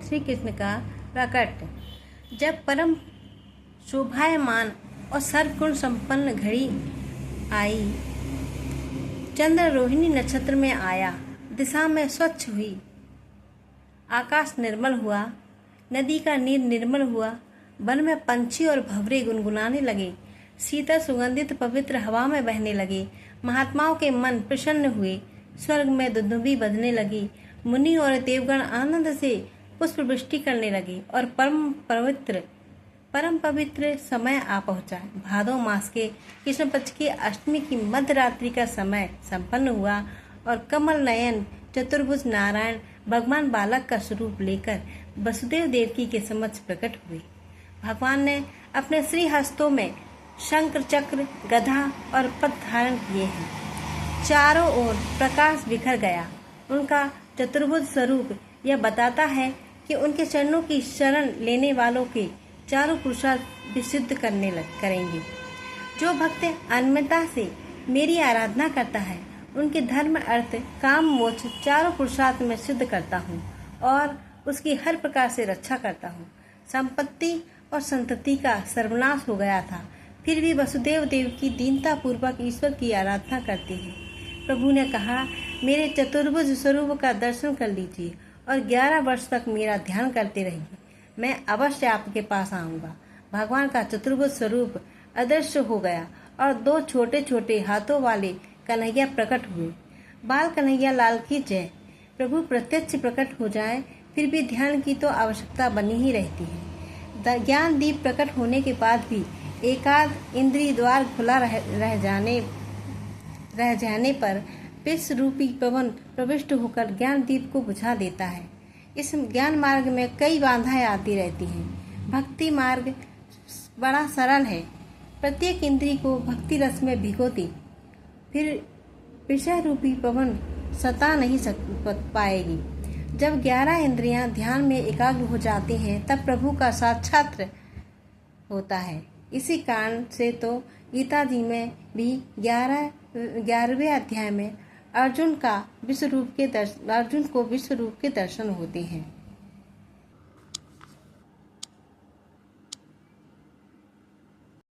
श्री कृष्ण का प्रकट। जब परम शोभायमान और सर्वगुण संपन्न घड़ी आई, चंद्र रोहिणी नक्षत्र में आया, दिशा में स्वच्छ हुई, आकाश निर्मल हुआ, नदी का नीर निर्मल हुआ, वन में पंछी और भंवरे गुनगुनाने लगे, शीतल सुगंधित पवित्र हवा में बहने लगे, महात्माओं के मन प्रसन्न हुए, स्वर्ग में दुंदुभी बजने लगी, मुनि और देवगण आनंद से पुष्प वृष्टि करने लगे और परम पवित्र समय आ पहुंचा। भादो मास के कृष्ण पक्ष की अष्टमी की मध्य रात्रि का समय संपन्न हुआ और कमल नयन चतुर्भुज नारायण भगवान बालक का स्वरूप लेकर वसुदेव देवकी के समक्ष प्रकट हुए। भगवान ने अपने श्री हस्तों में शंख चक्र गदा और पद्म धारण किए हैं। चारों ओर प्रकाश बिखर गया। उनका चतुर्भुज स्वरूप यह बताता है कि उनके चरणों की शरण लेने वालों के चारों पुरुषार्थ विशुद्ध करेंगे। जो भक्त अन्यता से मेरी आराधना करता है, उनके धर्म अर्थ काम मोक्ष चारों पुरुषार्थ में सिद्ध करता हूँ और उसकी हर प्रकार से रक्षा करता हूँ। संपत्ति और संतति का सर्वनाश हो गया था, फिर भी वसुदेव देवकी दीनता पूर्वक ईश्वर की आराधना करते हैं। प्रभु ने कहा, मेरे चतुर्भुज स्वरूप का दर्शन कर लीजिए और 11 वर्ष तक मेरा ध्यान करते रहिए, मैं अवश्य आपके पास आऊँगा। भगवान का चतुर्भुज स्वरूप अदृश्य हो गया और 2 छोटे छोटे हाथों वाले कन्हैया प्रकट हुए। बाल कन्हैया लाल की जय। प्रभु प्रत्यक्ष प्रकट हो जाए फिर भी ध्यान की तो आवश्यकता बनी ही रहती है। ज्ञान दीप प्रकट होने के बाद भी एकाध इंद्रिय द्वार खुला रह जाने पर विश्व रूपी पवन प्रविष्ट होकर ज्ञान दीप को बुझा देता है। इस ज्ञान मार्ग में कई बाधाएं आती रहती हैं। भक्ति मार्ग बड़ा सरल है। प्रत्येक इंद्रिय को भक्ति रस में भिगोती, फिर विषय रूपी पवन सता नहीं पाएगी। जब 11 इंद्रियां ध्यान में एकाग्र हो जाती हैं, तब प्रभु का साक्षात्कार होता है। इसी कारण से तो गीता जी में भी 11वें अध्याय में अर्जुन को विश्व रूप के दर्शन होते हैं।